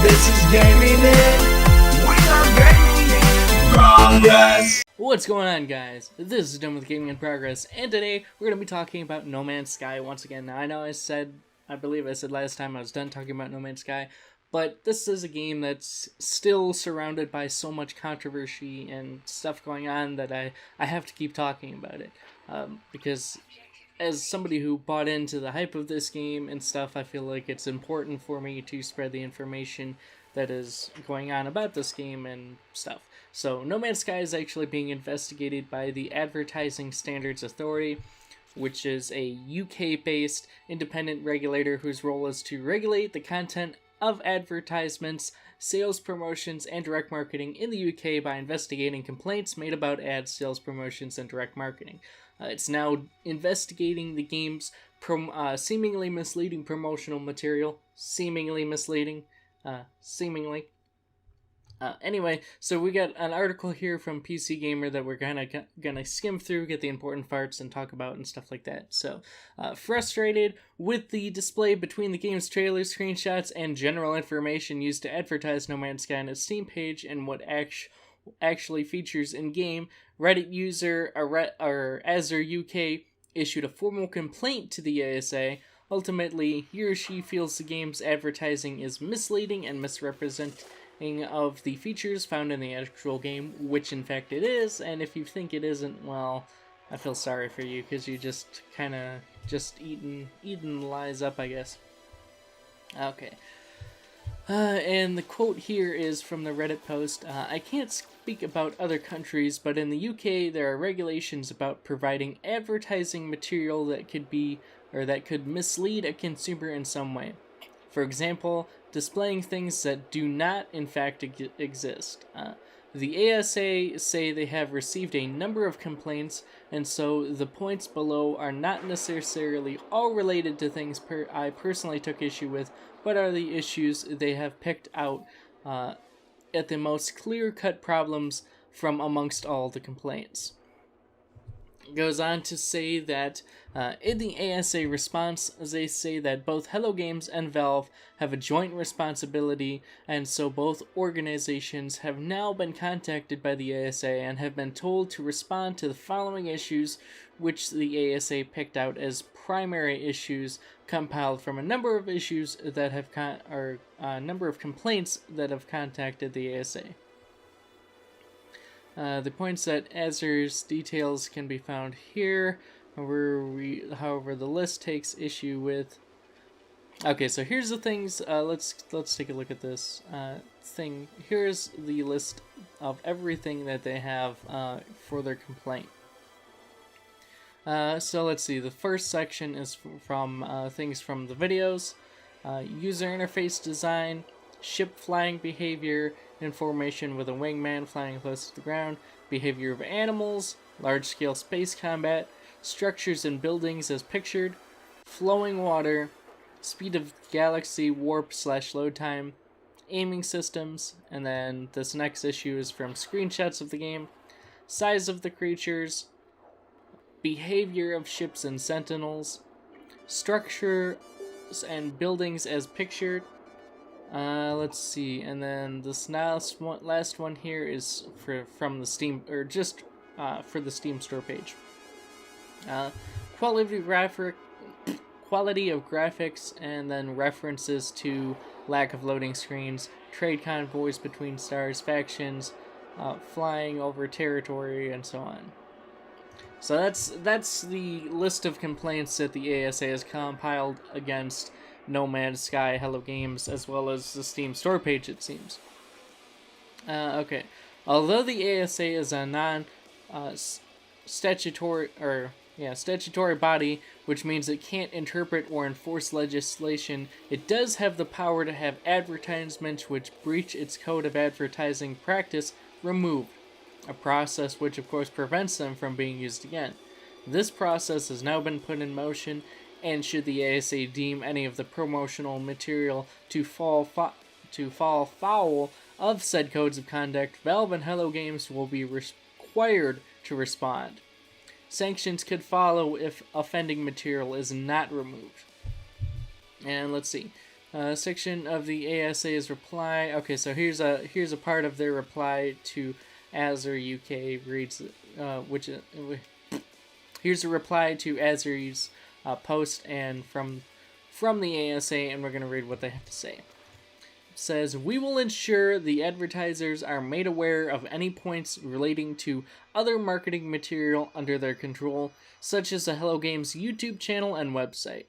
This is Gaming In. We are Gaming In Progress. What's going on, guys? This is Done with Gaming in Progress, and today we're going to be talking about No Man's Sky once again. Now, I know I believe I said last time I was done talking about No Man's Sky, but this is a game that's still surrounded by so much controversy and stuff going on that I have to keep talking about it. Because as somebody who bought into the hype of this game and stuff, I feel like it's important for me to spread the information that is going on about this game and stuff. So, No Man's Sky is actually being investigated by the Advertising Standards Authority, which is a UK-based independent regulator whose role is to regulate the content of advertisements, sales promotions, and direct marketing in the UK by investigating complaints made about ads, sales promotions, and direct marketing. It's now investigating the game's seemingly misleading promotional material. Seemingly misleading. Anyway, so we got an article here from PC Gamer that we're gonna skim through, get the important parts, and talk about and stuff like that. So, frustrated with the display between the game's trailers, screenshots, and general information used to advertise No Man's Sky on its Steam page and what actually features in-game, Reddit user Azure UK issued a formal complaint to the ASA. Ultimately, he or she feels the game's advertising is misleading and misrepresenting of the features found in the actual game, which in fact it is, and if you think it isn't, well, I feel sorry for you, because you just kind of eating lies up, I guess. Okay. And the quote here is from the Reddit post. I can't speak about other countries, but in the UK there are regulations about providing advertising material that could mislead a consumer in some way. For example, displaying things that do not in fact exist. The ASA say they have received a number of complaints, and so the points below are not necessarily all related to things I personally took issue with, but are the issues they have picked out at the most clear-cut problems from amongst all the complaints. It goes on to say that in the ASA response, they say that both Hello Games and Valve have a joint responsibility, and so both organizations have now been contacted by the ASA and have been told to respond to the following issues, which the ASA picked out as primary issues compiled from a number of issues that have a number of complaints that have contacted the ASA. The points that Azure's details can be found here, however, the list takes issue with. Okay, so here's the things. Let's take a look at this thing. Here's the list of everything that they have for their complaint. So let's see. The first section is from things from the videos, user interface design, ship flying behavior, information with a wingman flying close to the ground, behavior of animals, large-scale space combat, structures and buildings as pictured, flowing water, speed of galaxy warp/load time, aiming systems, and then this next issue is from screenshots of the game, size of the creatures, behavior of ships and sentinels, structures and buildings as pictured. Let's see, and then this last one here is from the Steam, or just for the Steam store page. Quality of graphics, and then references to lack of loading screens, trade convoys between stars, factions, flying over territory, and so on. So that's the list of complaints that the ASA has compiled against No Man's Sky, Hello Games, as well as the Steam store page, it seems. Okay. Although the ASA is a statutory body, which means it can't interpret or enforce legislation, it does have the power to have advertisements which breach its code of advertising practice removed, a process which of course prevents them from being used again. This process has now been put in motion, and should the ASA deem any of the promotional material to fall foul of said codes of conduct, Valve and Hello Games will be required to respond. Sanctions could follow if offending material is not removed. And let's see. Section of the ASA's reply. Okay, so here's a part of their reply to Azure UK reads, here's a reply to Azure's post and from the ASA, and we're gonna read what they have to say. It says, "We will ensure the advertisers are made aware of any points relating to other marketing material under their control, such as the Hello Games YouTube channel and website.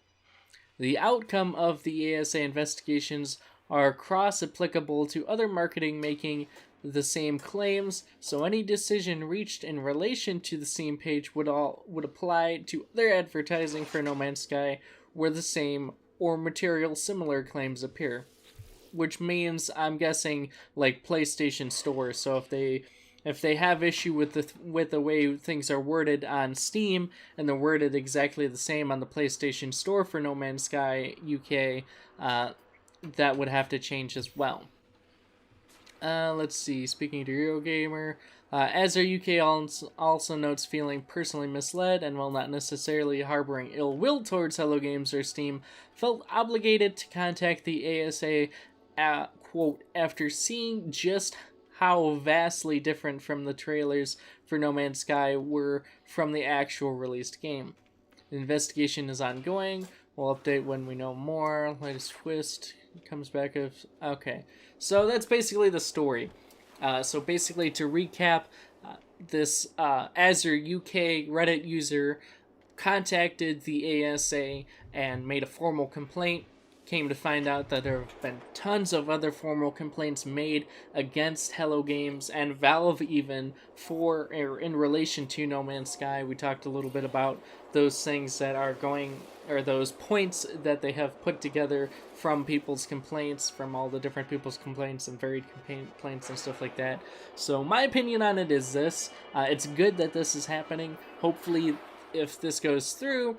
The outcome of the ASA investigations are cross-applicable to other marketing making the same claims, so any decision reached in relation to the same page would apply to other advertising for No Man's Sky where the same or material similar claims appear." Which means, I'm guessing, like PlayStation Store. So if they have issue with the way things are worded on Steam, and they're worded exactly the same on the PlayStation Store for No Man's Sky UK, that would have to change as well. Let's see. Speaking to Eurogamer, Azure UK also notes feeling personally misled and, while not necessarily harboring ill will towards Hello Games or Steam, felt obligated to contact the ASA, quote, after seeing just how vastly different from the trailers for No Man's Sky were from the actual released game. The investigation is ongoing. We'll update when we know more. Latest twist comes back of... Okay, so that's basically the story. So basically, to recap, this Azure UK Reddit user contacted the ASA and made a formal complaint. Came to find out that there have been tons of other formal complaints made against Hello Games and Valve even in relation to No Man's Sky. We talked a little bit about those things that are going, or those points that they have put together from people's complaints, from all the different people's complaints and varied complaints and stuff like that. So my opinion on it is this. It's good that this is happening. Hopefully, if this goes through,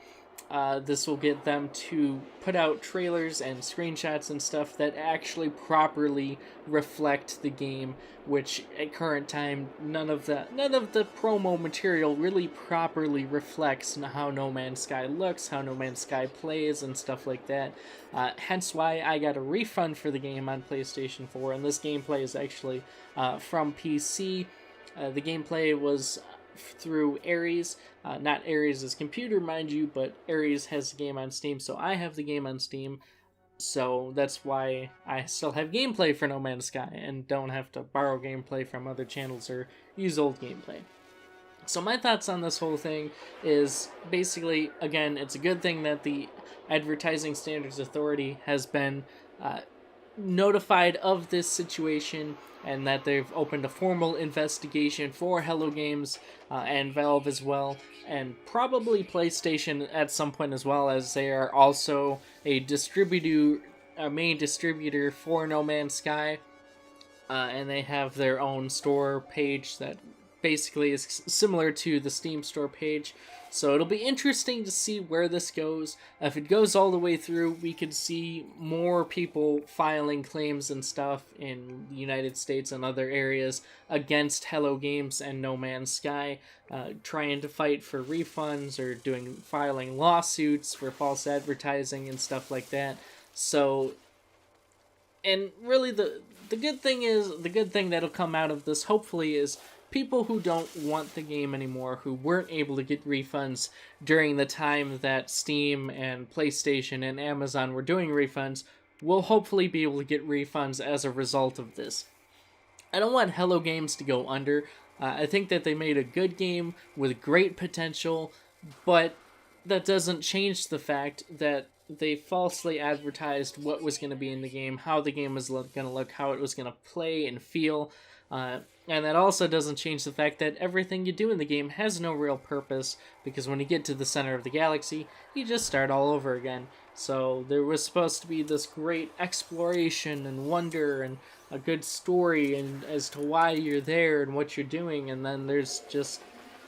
this will get them to put out trailers and screenshots and stuff that actually properly reflect the game, which at current time none of the promo material really properly reflects how No Man's Sky looks, how No Man's Sky plays, and stuff like that. Hence why I got a refund for the game on PlayStation 4, and this gameplay is actually from PC. The gameplay was through Ares, not Ares' computer, mind you, but Ares has the game on Steam, so I have the game on Steam, so that's why I still have gameplay for No Man's Sky, and don't have to borrow gameplay from other channels or use old gameplay. So my thoughts on this whole thing is, basically, again, it's a good thing that the Advertising Standards Authority has been notified of this situation, and that they've opened a formal investigation for Hello Games and Valve as well, and probably PlayStation at some point as well, as they are also a main distributor for No Man's Sky, and they have their own store page that basically is similar to the Steam store page. So it'll be interesting to see where this goes. If it goes all the way through, we could see more people filing claims and stuff in the United States and other areas against Hello Games and No Man's Sky, trying to fight for refunds or filing lawsuits for false advertising and stuff like that. So, and really the good thing that'll come out of this, hopefully, is people who don't want the game anymore, who weren't able to get refunds during the time that Steam and PlayStation and Amazon were doing refunds, will hopefully be able to get refunds as a result of this. I don't want Hello Games to go under. I think that they made a good game with great potential, but that doesn't change the fact that they falsely advertised what was going to be in the game, how the game was going to look, how it was going to play and feel. And that also doesn't change the fact that everything you do in the game has no real purpose, because when you get to the center of the galaxy, you just start all over again. So there was supposed to be this great exploration and wonder and a good story and as to why you're there and what you're doing, and then there's just,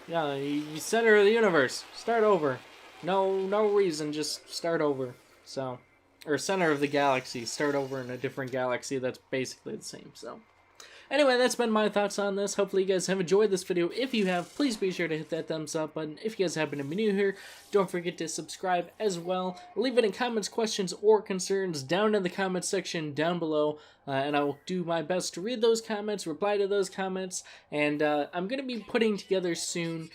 you center of the universe, start over. No reason, just start over. So, or center of the galaxy, start over in a different galaxy that's basically the same. So anyway, that's been my thoughts on this. Hopefully you guys have enjoyed this video. If you have, please be sure to hit that thumbs up button. If you guys happen to be new here, don't forget to subscribe as well. Leave any comments, questions, or concerns down in the comments section down below, and I will do my best to read those comments, reply to those comments, and I'm going to be putting together soon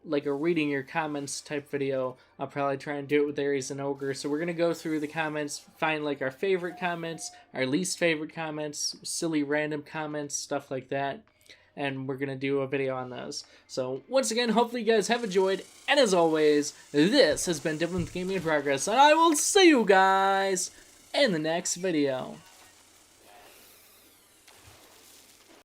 like a reading your comments type video. I'll probably try and do it with Aries and Ogre. So we're going to go through the comments, find like our favorite comments, our least favorite comments, silly random comments, stuff like that. And we're going to do a video on those. So once again, hopefully you guys have enjoyed. And as always, this has been Different Gaming in Progress. And I will see you guys in the next video.